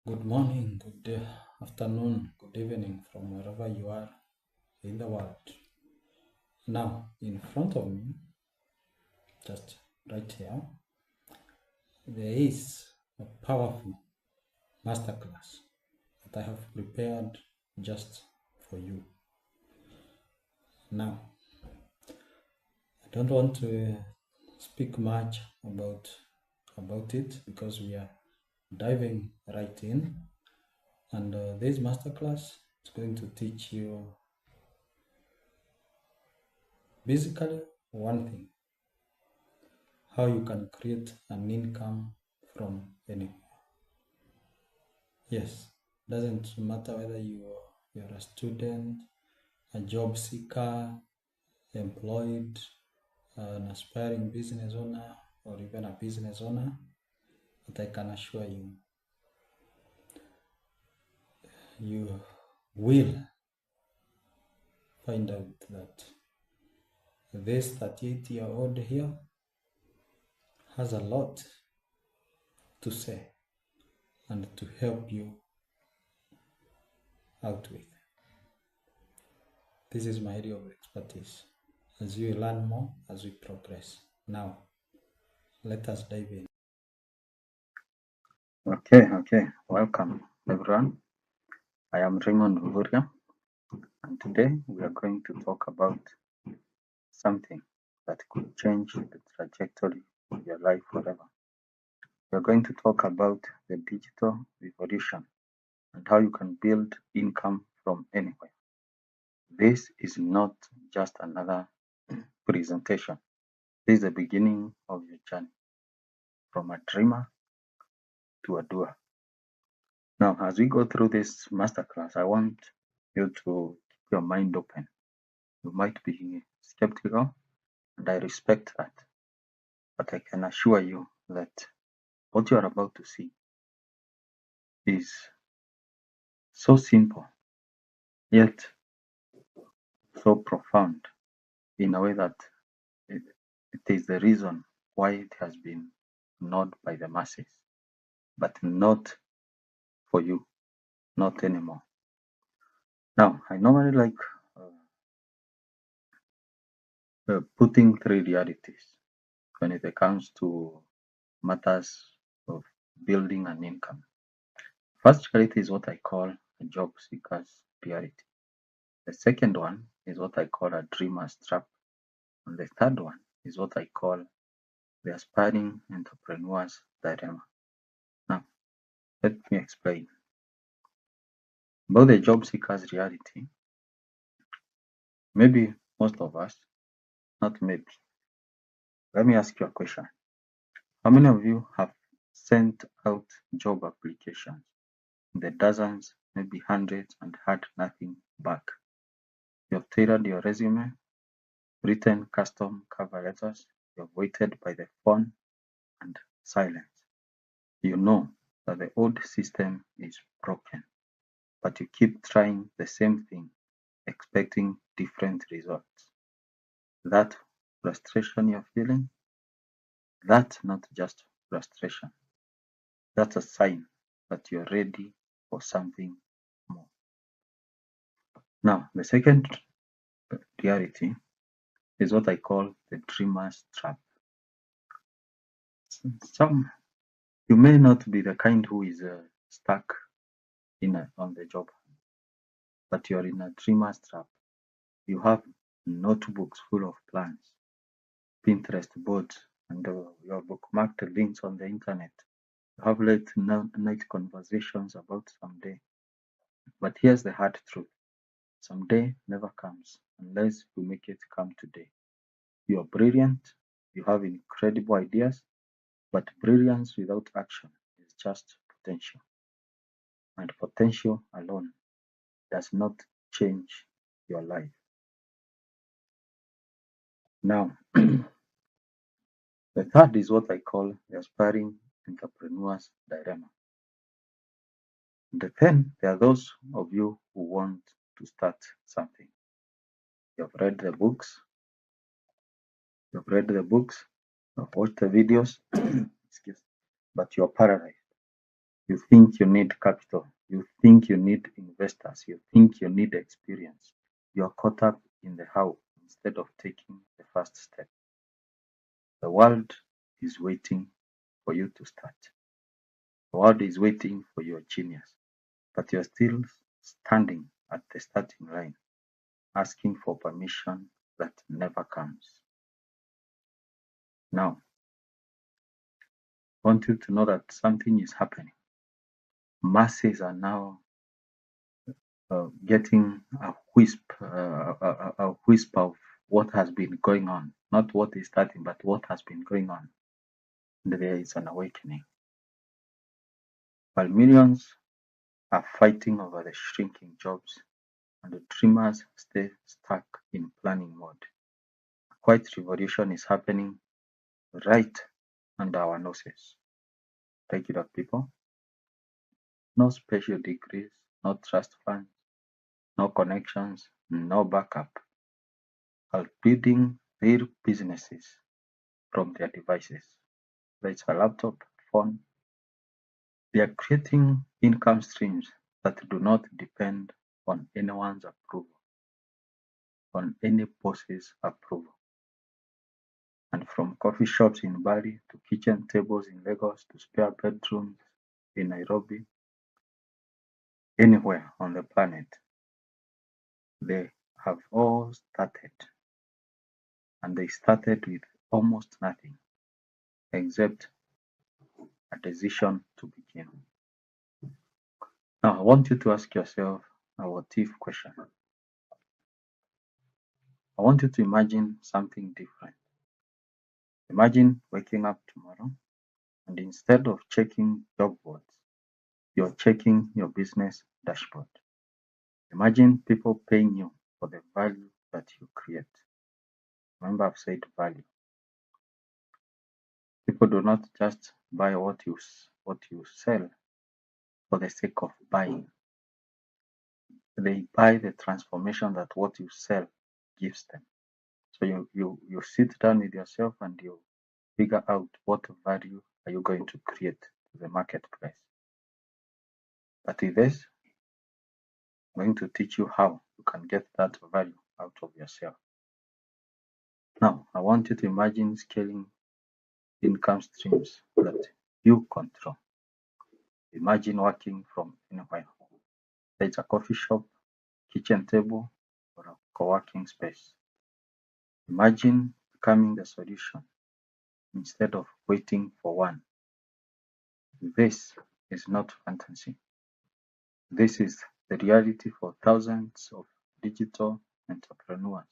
Good morning, afternoon, good evening from wherever you are in the world. Now, in front of me, just right here, there is a powerful masterclass that I have prepared just for you. Now, I don't want to speak much about it because we are diving right in, and this masterclass is going to teach you basically one thing: how you can create an income from anywhere. Yes, doesn't matter whether you're a student, a job seeker, employed, an aspiring business owner, or even a business owner, but I can assure you, you will find out that this 38-year-old here has a lot to say and to help you out with. This is my area of expertise. As you learn more, as we progress. Now, let us dive in. Okay. Welcome, everyone. I am Raymond Uhuria, and today we are going to talk about something that could change the trajectory of your life forever. We are going to talk about the digital revolution and how you can build income from anywhere. This is not just another presentation. This is the beginning of your journey from a dreamer to a doer. Now, as we go through this masterclass, I want you to keep your mind open. You might be skeptical, and I respect that, but I can assure you that what you are about to see is so simple, yet so profound in a way that it, it is the reason why it has been ignored by the masses, but not for you, not anymore. Now, I normally like putting three realities when it comes to matters of building an income. First reality is what I call a job seeker's reality. The second one is what I call a dreamer's trap. And the third one is what I call the aspiring entrepreneur's dilemma. Now, let me explain. About the job seeker's reality, maybe most of us, not maybe. Let me ask you a question. How many of you have sent out job applications in the dozens, maybe hundreds, and had nothing back? You have tailored your resume, written custom cover letters, you have waited by the phone and silence. You know that the old system is broken, but you keep trying the same thing, expecting different results. That frustration you're feeling, that's not just frustration. That's a sign that you're ready for something more. Now, the second reality is what I call the dreamer's trap. Some You may not be the kind who is stuck on the job, but you're in a dreamer's trap. You have notebooks full of plans, Pinterest boards, and you have bookmarked links on the internet. You have late night conversations about someday. But here's the hard truth: someday never comes unless you make it come today. You are brilliant, you have incredible ideas, but brilliance without action is just potential. And potential alone does not change your life. Now, the third is what I call the aspiring entrepreneur's dilemma. Then there are those of you who want to start something. You've read the books, you've watched the videos, excuse, but you're paralyzed. You think you need capital. You think you need investors. You think you need experience. You're caught up in the how instead of taking the first step. The world is waiting for you to start. The world is waiting for your genius, but you're still standing at the starting line, asking for permission that never comes. Now, I want you to know that something is happening. Masses are now getting a whisper of what has been going on, not what is starting, but what has been going on. And there is an awakening. While millions are fighting over the shrinking jobs and the dreamers stay stuck in planning mode, a quiet revolution is happening right under our noses. Regular people, no special degrees, no trust funds, no connections, no backup, are building real businesses from their devices. Whether it's a laptop, phone, they are creating income streams that do not depend on anyone's approval, on any boss's approval. And from coffee shops in Bali to kitchen tables in Lagos to spare bedrooms in Nairobi, anywhere on the planet, they have all started. And they started with almost nothing except a decision to begin. Now, I want you to ask yourself a what if question. I want you to imagine something different. Imagine waking up tomorrow and instead of checking job boards, you're checking your business dashboard. Imagine people paying you for the value that you create. Remember, I've said value. People do not just buy what you sell for the sake of buying. They buy the transformation that what you sell gives them. So you sit down with yourself and you figure out what value are you going to create to the marketplace. But with this, I'm going to teach you how you can get that value out of yourself. Now, I want you to imagine scaling income streams that you control. Imagine working from anywhere. It's a coffee shop, kitchen table, or a co-working space. Imagine becoming the solution instead of waiting for one. This is not fantasy. This is the reality for thousands of digital entrepreneurs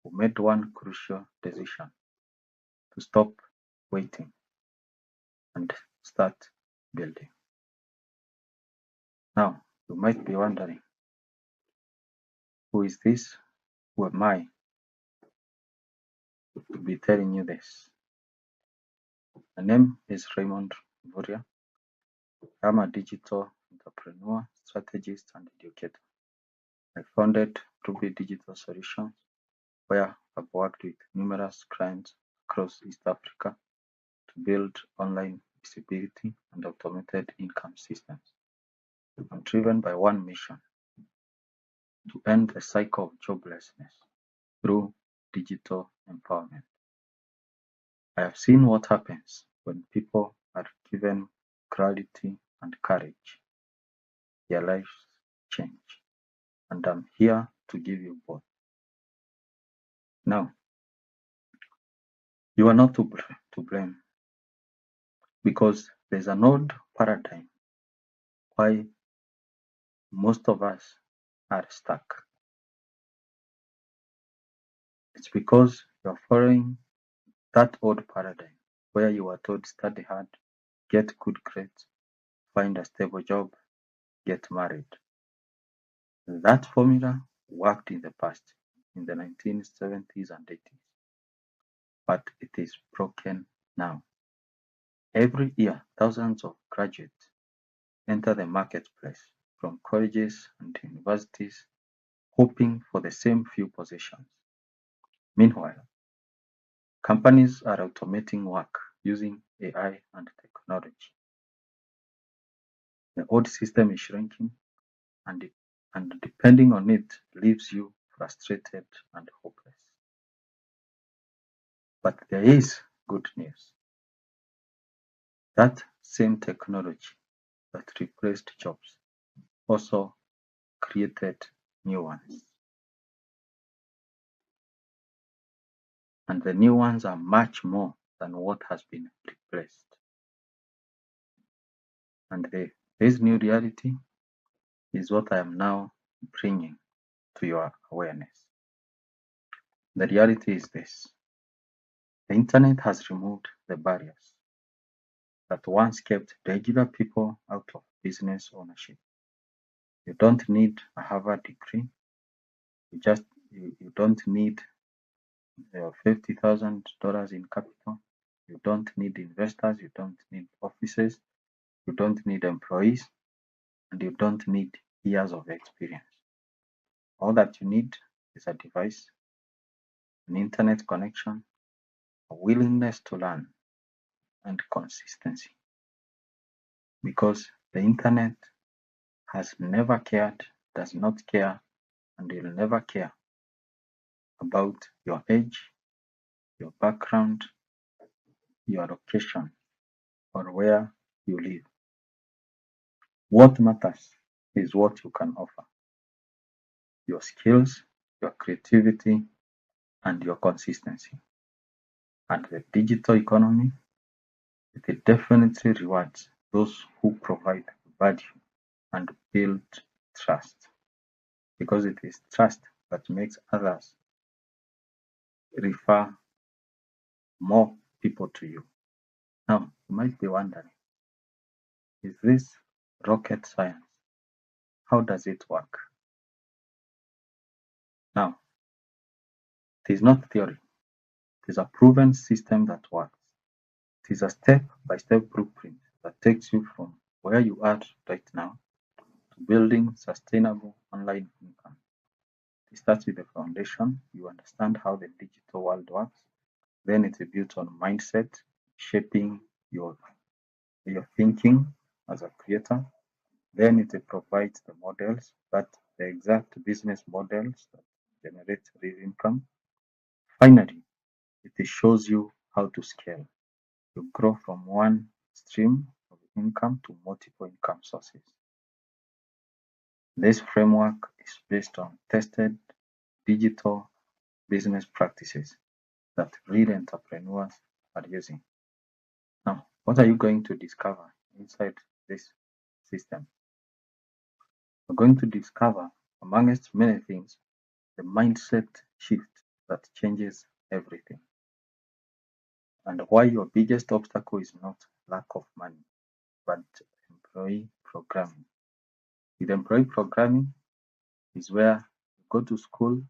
who made one crucial decision: to stop waiting and start building. Now, you might be wondering, who is this? Who am I to be telling you this? My name is Raymond Vuria. I'm a digital entrepreneur, strategist, and educator. I founded Ruby Digital Solutions, where I've worked with numerous clients across East Africa to build online visibility and automated income systems. I'm driven by one mission: to end the cycle of joblessness through digital empowerment. I have seen what happens when people are given clarity and courage. Their lives change, and I'm here to give you both. Now, you are not to blame, because there's an old paradigm why most of us are stuck. It's because you're following that old paradigm where you were told study hard, get good grades, find a stable job, get married. That formula worked in the past, in the 1970s and 80s, but it is broken now. Every year, thousands of graduates enter the marketplace from colleges and universities hoping for the same few positions. Meanwhile, companies are automating work using AI and technology. The old system is shrinking, and depending on it leaves you frustrated and hopeless. But there is good news. That same technology that replaced jobs also created new ones. And the new ones are much more than what has been replaced. And this new reality is what I am now bringing to your awareness. The reality is this: the internet has removed the barriers that once kept regular people out of business ownership. You don't need a Harvard degree. You don't need $50,000 in capital. You don't need investors. You don't need offices. You don't need employees, and you don't need years of experience. All that you need is a device, an internet connection, a willingness to learn, and consistency. Because the internet has never cared, does not care, and will never care about your age, your background, your location, or where you live. What matters is what you can offer: your skills, your creativity, and your consistency. And the digital economy, it definitely rewards those who provide value and build trust, because it is trust that makes others refer more people to you. Now, you might be wondering, is this rocket science? How does it work? Now, it is not theory. It is a proven system that works. It is a step-by-step blueprint that takes you from where you are right now to building sustainable online income. It starts with the foundation. You understand how the digital world works. Then it's built on mindset, shaping your thinking as a creator. Then it provides the models, the exact business models that generate real income. Finally, it shows you how to scale. You grow from one stream of income to multiple income sources. This framework is based on tested digital business practices that real entrepreneurs are using. Now, what are you going to discover inside this system? You're going to discover, amongst many things, the mindset shift that changes everything, and why your biggest obstacle is not lack of money, but employee programming. With employee programming is where you go to school,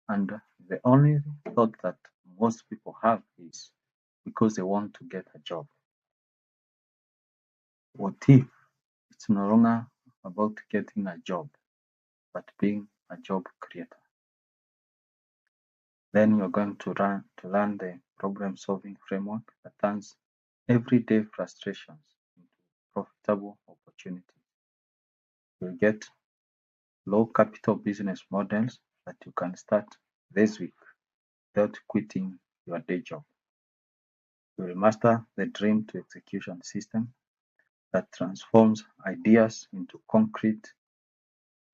and the only thought that most people have is because they want to get a job. What if it's no longer about getting a job, but being a job creator? Then you're going to learn the problem-solving framework that turns everyday frustrations into profitable opportunities. You'll get low capital business models that you can start this week without quitting your day job. You will master the dream to execution system that transforms ideas into concrete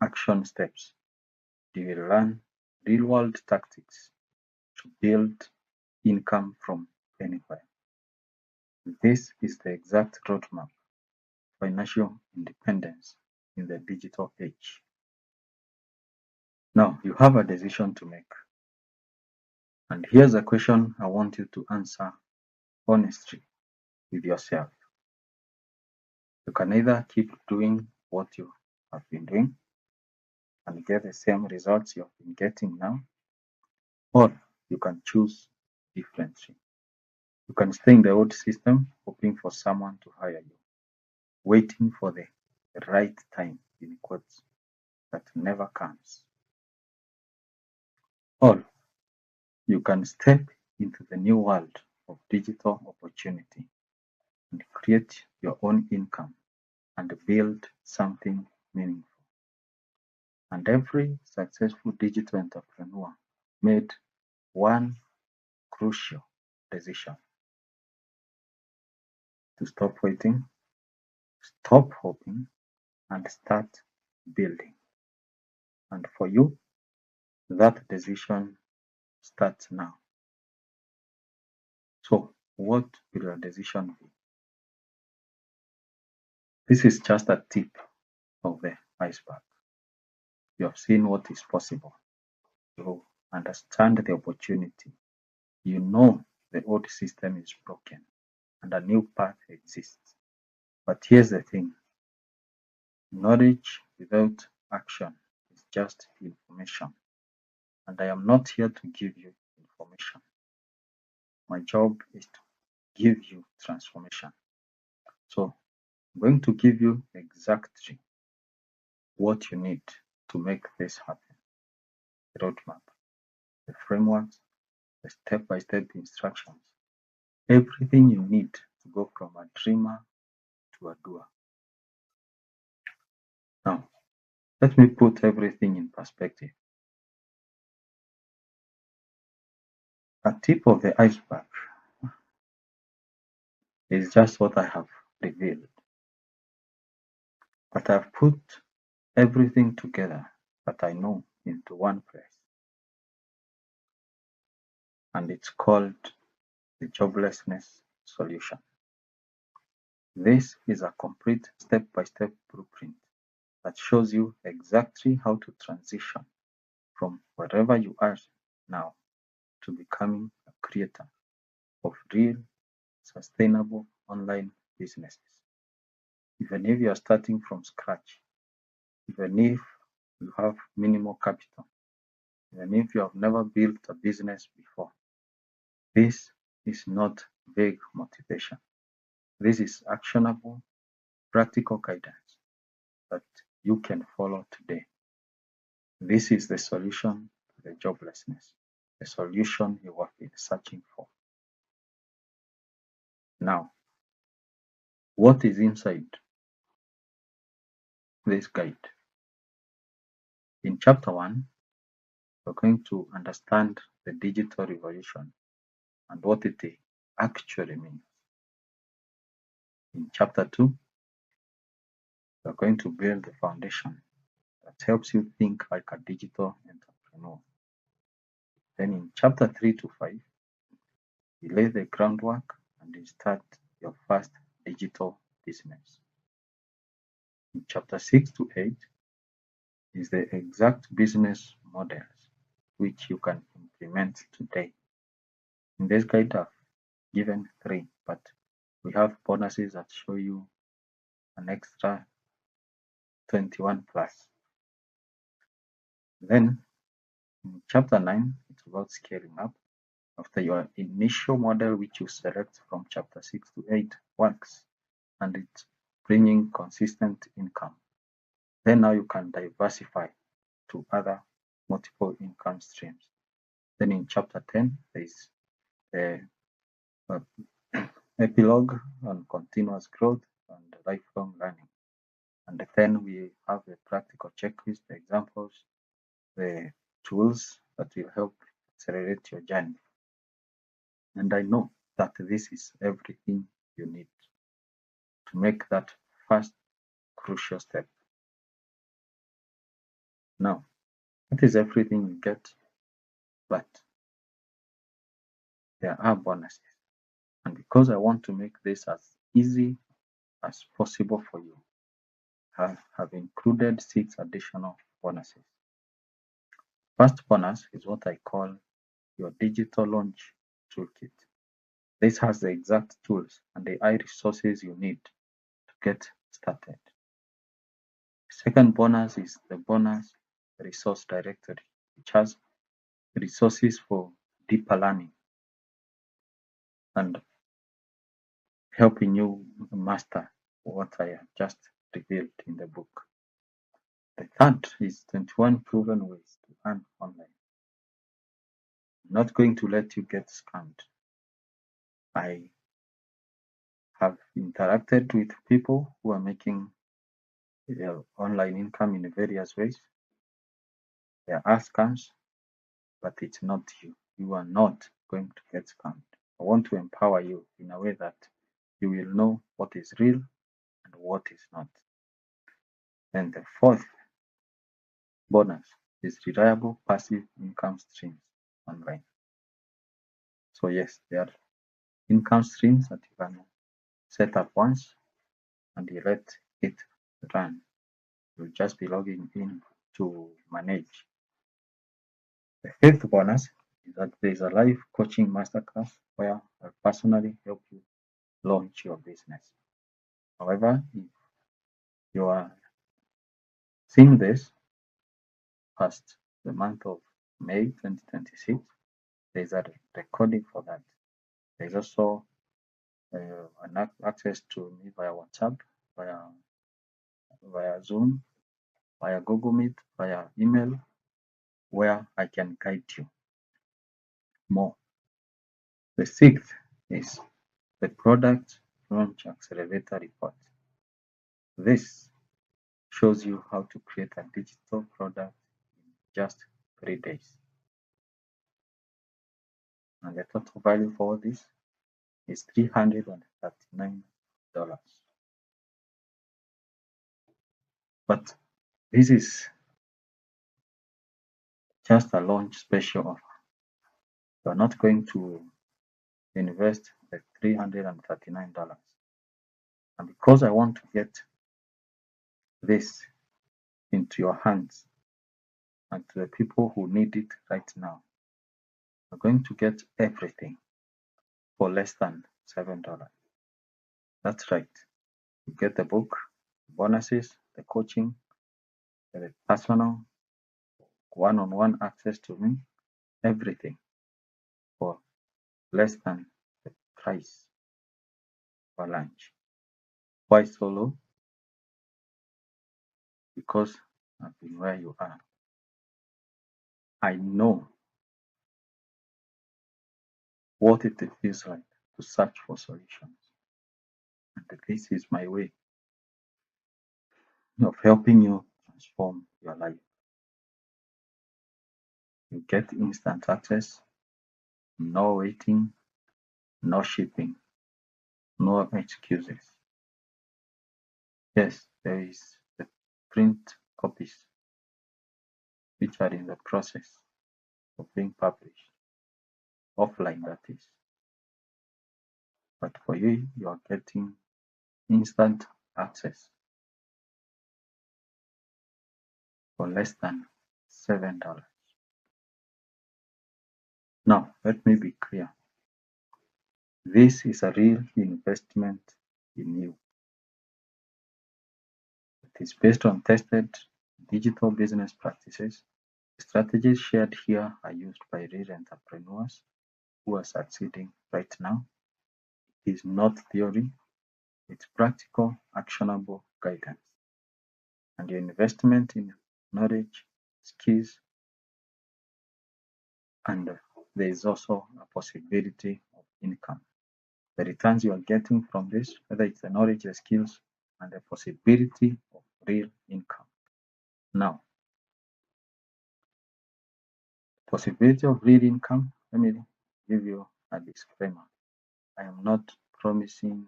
action steps. You will learn real-world tactics to build income from anywhere. This is the exact roadmap: financial independence in the digital age. Now, you have a decision to make. And here's a question I want you to answer honestly with yourself. You can either keep doing what you have been doing and get the same results you have been getting now, or you can choose differently. You can stay in the old system hoping for someone to hire you, waiting for the right time, in quotes, that never comes. Or you can step into the new world of digital opportunity and create your own income and build something meaningful. And every successful digital entrepreneur made one crucial decision: to stop waiting, stop hoping, and start building. And for you, that decision starts now. So, what will your decision be? This is just a tip of the iceberg. You have seen what is possible. You understand the opportunity. You know the old system is broken and a new path exists. But here's the thing: knowledge without action is just information. And I am not here to give you information. My job is to give you transformation. So I'm going to give you exactly what you need to make this happen: the roadmap, the frameworks, the step-by-step instructions, everything you need to go from a dreamer to a doer. Now, let me put everything in perspective. A tip of the iceberg is just what I have revealed, but I've put everything together that I know into one place, and it's called the joblessness solution. This is a complete step-by-step blueprint that shows you exactly how to transition from wherever you are now to becoming a creator of real, sustainable online businesses. Even if you are starting from scratch, even if you have minimal capital, even if you have never built a business before, this is not vague motivation. This is actionable, practical guidance that you can follow today. This is the solution to the joblessness, the solution you have been searching for. Now, what is inside this guide? In chapter 1, we're going to understand the digital revolution and what it actually means. In chapter 2, we're going to build the foundation that helps you think like a digital entrepreneur. Then in chapter 3 to 5, you lay the groundwork and you start your first digital business. In chapter 6 to 8 is the exact business models which you can implement today. In this guide, I've given 3, but we have bonuses that show you an extra 21 plus. Then in chapter 9, it's about scaling up. After your initial model, which you select from chapter 6 to 8, works and it's bringing consistent income, then now you can diversify to other multiple income streams. Then in chapter 10, there is the epilogue on continuous growth and lifelong learning. And then we have the practical checklist, the examples, the tools that will help accelerate your journey. And I know that this is everything you need to make that first crucial step. Now, that is everything you get, but there are bonuses. And because I want to make this as easy as possible for you, I have included 6 additional bonuses. First bonus is what I call your digital launch toolkit. This has the exact tools and the AI resources you need to get started. Second bonus is the bonus resource directory, which has resources for deeper learning and helping you master what I have just revealed in the book. The third is 21 proven ways to earn online. I'm not going to let you get scammed. I have interacted with people who are making online income in various ways. There are scams, but it's not you. You are not going to get scammed. I want to empower you in a way that you will know what is real and what is not. And the fourth bonus is reliable passive income streams online. So yes, there are income streams that you can set up once and you let it run. You'll just be logging in to manage. The fifth bonus is that there is a live coaching masterclass where I personally help you launch your business. However, if you are seeing this past the month of May 2026, there is a recording for that. There is also an access to me via WhatsApp, via Zoom, via Google Meet, via email, where I can guide you more. The sixth is the product launch accelerator report. This shows you how to create a digital product in just 3 days. And the total value for this is $339. But this is just a launch special offer. You are not going to invest the $339. And because I want to get this into your hands and to the people who need it right now, you're going to get everything for less than $7. That's right. You get the book, bonuses, the coaching, the personal one-on-one access to me, everything for less than the price for lunch. Why so low? Because I've been where you are. I know what it feels like to search for solutions. And this is my way of helping you transform your life. You get instant access, no waiting, no shipping, no excuses. Yes, there is the print copies which are in the process of being published, offline that is. But for you, you are getting instant access for less than $7. Now, let me be clear. This is a real investment in you. It is based on tested digital business practices. The strategies shared here are used by real entrepreneurs who are succeeding right now. It is not theory, it's practical, actionable guidance. And your investment in knowledge, skills, and there is also a possibility of income. The returns you are getting from this, whether it's the knowledge, the skills, and the possibility of real income. Now, possibility of real income, let me give you a disclaimer. I am not promising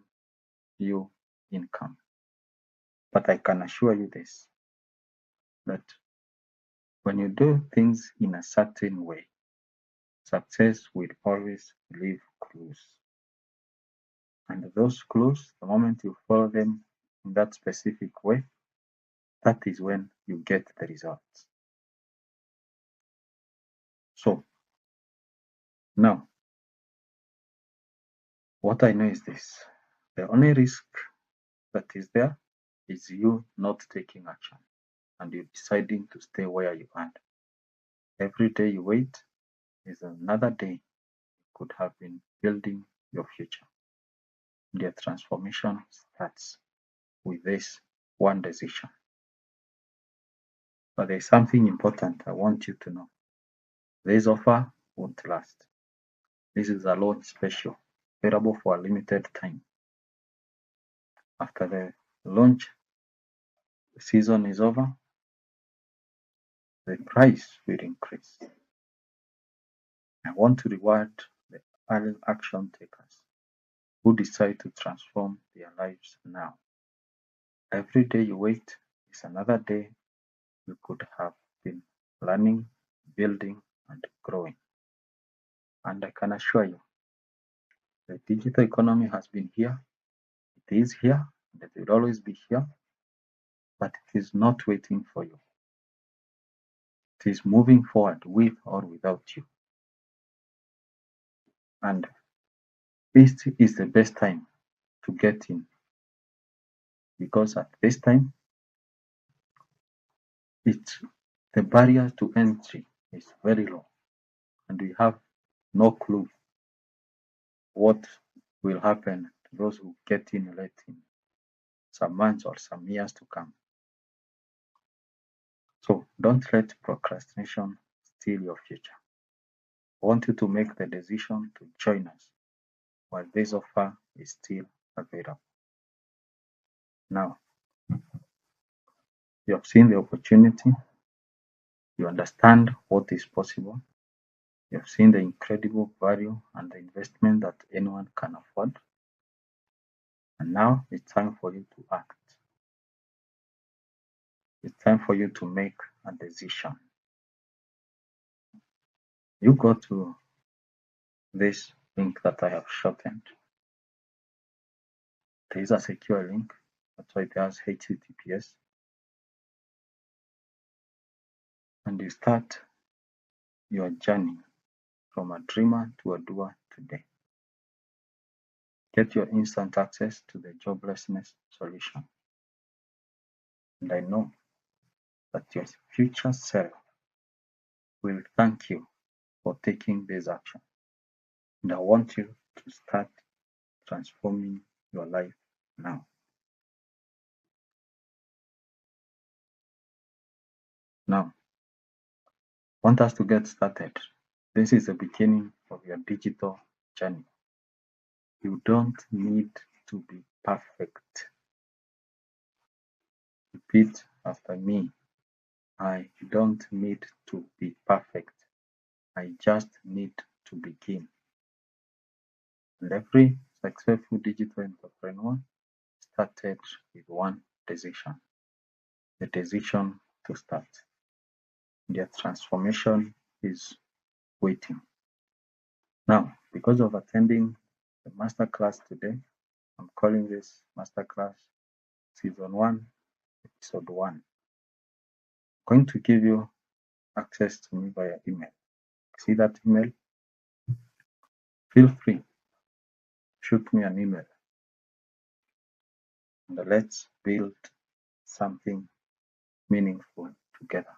you income, but I can assure you this, that when you do things in a certain way, success will always leave clues. And those clues, the moment you follow them in that specific way, that is when you get the results. So, now, what I know is this. The only risk that is there is you not taking action and you deciding to stay where you are. Every day you wait is another day you could have been building your future. Your transformation starts with this one decision. But there's something important I want you to know. This offer won't last. This is a launch special, available for a limited time. After the launch the season is over, the price will increase. I want to reward the early action takers who decide to transform their lives now. Every day you wait is another day you could have been learning, building, and growing. And I can assure you, the digital economy has been here, it is here, and it will always be here, but it is not waiting for you. It is moving forward with or without you. And this is the best time to get in, because at this time, the barrier to entry is very low, and we have no clue what will happen to those who get in late in some months or some years to come. So don't let procrastination steal your future. I want you to make the decision to join us while this offer is still available. Now, you have seen the opportunity, you understand what is possible, you have seen the incredible value and the investment that anyone can afford, and now it's time for you to act. It's time for you to make a decision. You go to this link that I have shortened. There is a secure link, that's why there's HTTPS, and you start your journey from a dreamer to a doer today. Get your instant access to the joblessness solution. And I know that your future self will thank you for taking this action. And I want you to start transforming your life now. Now, I want us to get started. This is the beginning of your digital journey. You don't need to be perfect. Repeat after me. I don't need to be perfect. I just need to begin. And every successful digital entrepreneur started with one decision, the decision to start. Their transformation is waiting. Now, because of attending the masterclass today, I'm calling this masterclass season 1, episode 1. I'm going to give you access to me via email. See that email? Feel free, shoot me an email, and let's build something meaningful together.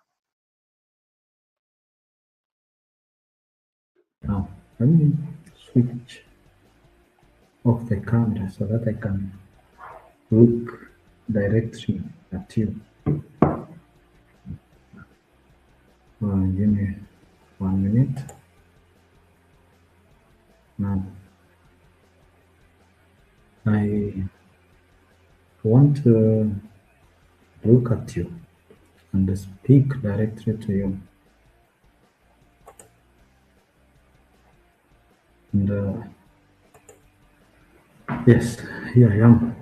Now, let me switch off the camera so that I can look directly at you. Give me 1 minute. Now, I want to look at you and speak directly to you. And yes, here I am.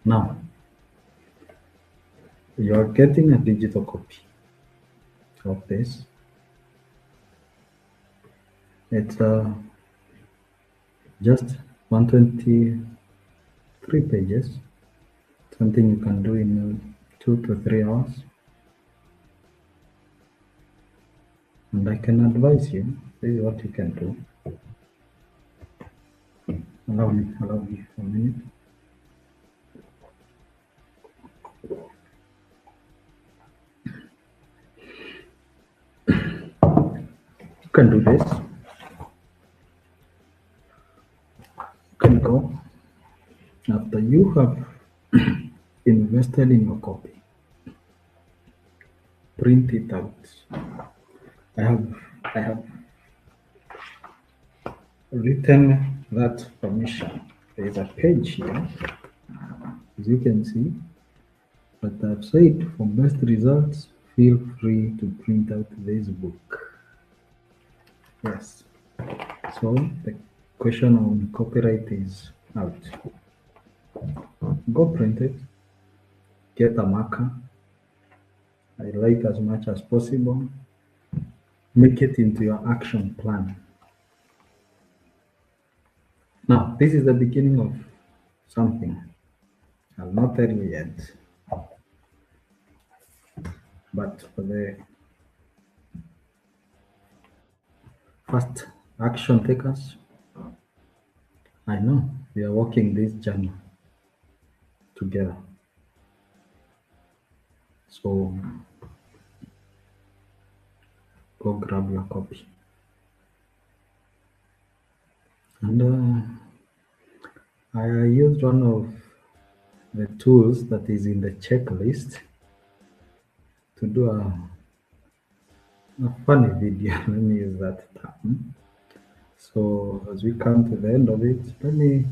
Now, you are getting a digital copy of this. It's just 123 pages, something you can do in 2 to 3 hours. And I can advise you, this is what you can do. Allow me 1 minute. You can do this. You can go after you have invested in your copy. Print it out. I have written that permission. There is a page here, as you can see. But I've said for best results, feel free to print out this book. Yes. So the question on copyright is out. Go print it, get a marker, highlight as much as possible, make it into your action plan. Now, this is the beginning of something. I'll not tell you yet, but for the first action takers, I know we are walking this journey together. So go grab your copy. And I used one of the tools that is in the checklist to do a funny video. Let me use that term. So as we come to the end of it, let me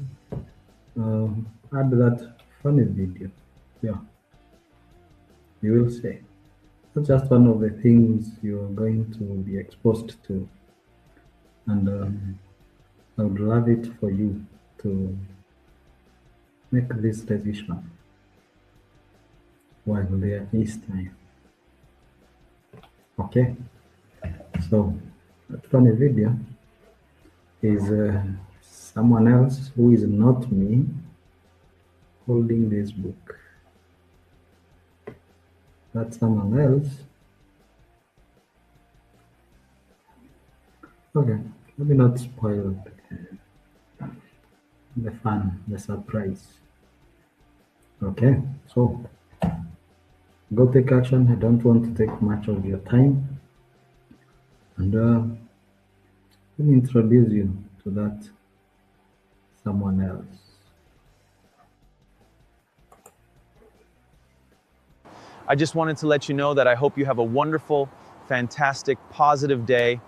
add that funny video. Yeah, you will see. That's just one of the things you're going to be exposed to. And I would love it for you to make this decision while there is time. Okay, so that funny video is someone else who is not me holding this book. That someone else. Okay, let me not spoil the fun, the surprise. Okay, so go take action. I don't want to take much of your time. And let me introduce you to that someone else. I just wanted to let you know that I hope you have a wonderful, fantastic, positive day.